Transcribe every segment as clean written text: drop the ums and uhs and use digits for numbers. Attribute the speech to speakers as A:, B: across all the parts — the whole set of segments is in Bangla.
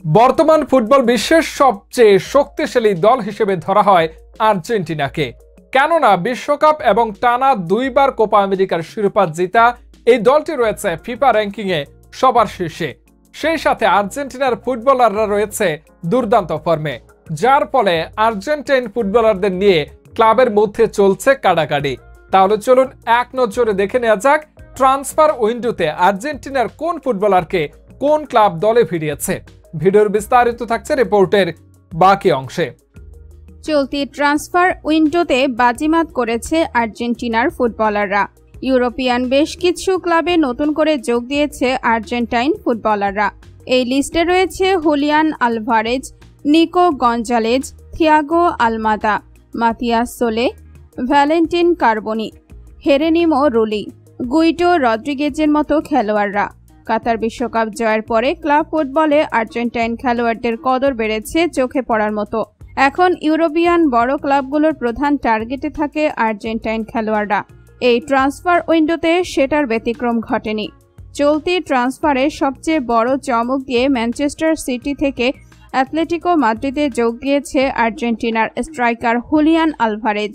A: বর্তমান ফুটবল বিশ্বের সবচেয়ে শক্তিশালী দল হিসেবে ধরা হয় আর্জেন্টিনাকে। কেননা বিশ্বকাপ এবং টানা 2 বার কোপা আমেরিকার শিরোপা জেতা এই দলটি রয়েছে ফিফা র্যাঙ্কিংয়ে সবার শীর্ষে। সেই সাথে আর্জেন্টিনার ফুটবলাররা রয়েছে দুর্দান্ত ফর্মে, যার ফলে আর্জেন্টাইন ফুটবলারদের নিয়ে ক্লাবের মধ্যে চলছে কাড়াকাড়ি। তাহলে চলুন এক নজরে দেখে নেওয়া যাক ট্রান্সফার উইন্ডোতে আর্জেন্টিনার কোন ফুটবলারকে কোন ক্লাব দলে ভিড়িয়েছে। ভিডিওর বিস্তারিত থাকছে রিপোর্টের বাকি অংশে।
B: চলতি ট্রান্সফার উইন্ডোতে বাজিমাত করেছে আর্জেন্টিনার ফুটবলাররা। ইউরোপিয়ান বেশ কিছু ক্লাবে নতুন করে যোগ দিয়েছে আর্জেন্টাইন ফুটবলাররা। এই লিস্টে রয়েছে Julian Alvarez, Nico Gonzalez, Thiago Almada, Matias Soule, Valentin Carboni, Geronimo Rulli, Guido রদ্রিগেজের মতো খেলোয়াড়রা। কাতার বিশ্বকাপ জয়ের পরে ক্লাব ফুটবলে আর্জেন্টাইন খেলোয়াড়দের কদর বেড়েছে চোখে পড়ার মতো। এখন ইউরোপিয়ান বড় ক্লাবগুলোর প্রধান টার্গেটে থাকে আর্জেন্টাইন খেলোয়াড়রা। এই ট্রান্সফার উইন্ডোতে সেটার ব্যতিক্রম ঘটেনি। চলতি ট্রান্সফারে সবচেয়ে বড় চমক দিয়ে ম্যানচেস্টার সিটি থেকে অ্যাটলেটিকো মাদ্রিদে যোগ দিয়েছে আর্জেন্টিনার স্ট্রাইকার হুলিয়ান আলভারেজ।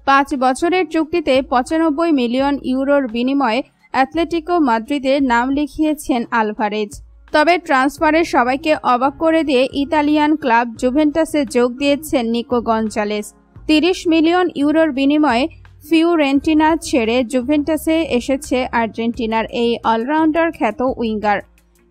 B: 5 বছরের চুক্তিতে 95 মিলিয়ন ইউরোর বিনিময়ে অ্যাটলেটিকো মাদ্রিদে নাম লিখিয়েছেন আলভারেজ। তবে ট্রান্সফারে সবাইকে অবাক করে দিয়ে ইতালিয়ান ক্লাব জুভেন্টাসে যোগ দিয়েছেন নিকো গঞ্জালেস। 30 মিলিয়ন ইউরোর বিনিময়ে ফিওরেন্টিনা ছেড়ে জুভেন্টাসে এসেছে আর্জেন্টিনার এই অলরাউন্ডার খ্যাত উইঙ্গার।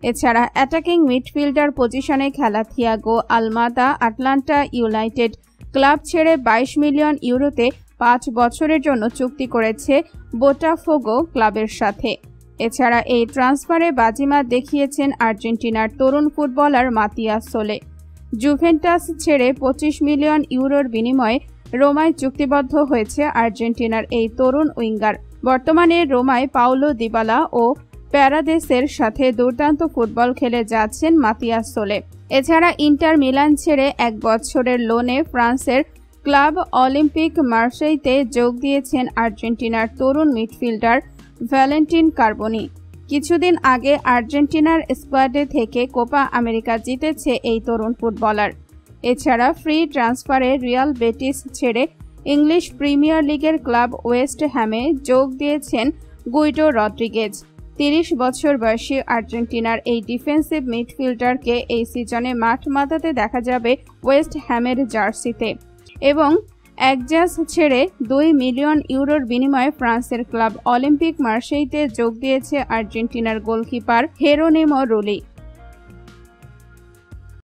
B: এছাড়া অ্যাটাকিং মিডফিল্ডার পজিশনে খেলা Thiago Almada Atlanta United club ছেড়ে 22 মিলিয়ন ইউরোতে 5 বছরের জন্য চুক্তি করেছে বোটাফোগো ক্লাবের সাথে। এছাড়া এই ট্রান্সফারে বাজিমাত দেখিয়েছেন আর্জেন্টিনার তরুণ ফুটবলার মাতিয়াস সোলে। জুভেন্টাস ছেড়ে 25 মিলিয়ন ইউরোর বিনিময়ে রোমায় চুক্তিবদ্ধ হয়েছে আর্জেন্টিনার এই তরুণ উইঙ্গার। বর্তমানে রোমায় পাউলো দিবালা ও প্যারাদেসের সাথে দুর্দান্ত ফুটবল খেলে যাচ্ছেন মাতিয়াস সোলে। এছাড়া ইন্টার মিলান ছেড়ে 1 বছরের লোনে ফ্রান্সের ক্লাব অলিম্পিক মার্সেইতে যোগ দিয়েছেন আর্জেন্টিনার তরুণ মিডফিল্ডার ভ্যালেন্টিন কার্বনি। কিছুদিন আগে আর্জেন্টিনার স্কোয়াডে থেকে কোপা আমেরিকা জিতেছে এই তরুণ ফুটবলার। এছাড়া ফ্রি ট্রান্সফারে রিয়াল বেটিস ছেড়ে ইংলিশ প্রিমিয়ার লিগের ক্লাব ওয়েস্ট হ্যামে যোগ দিয়েছেন গুইডো রদ্রিগেজ। 30 বছর বয়সী আর্জেন্টিনার এই ডিফেন্সিভ মিডফিল্ডারকে এই সিজনে মাঠ মাতাতে দেখা যাবে ওয়েস্ট হ্যামের জার্সিতে। এবং একজাস ছেড়ে 2 মিলিয়ন ইউরোর বিনিময়ে ফ্রান্সের ক্লাব অলিম্পিক মার্সেইতে যোগ দিয়েছে আর্জেন্টিনার গোলকিপার হেরোনিমো রুলি।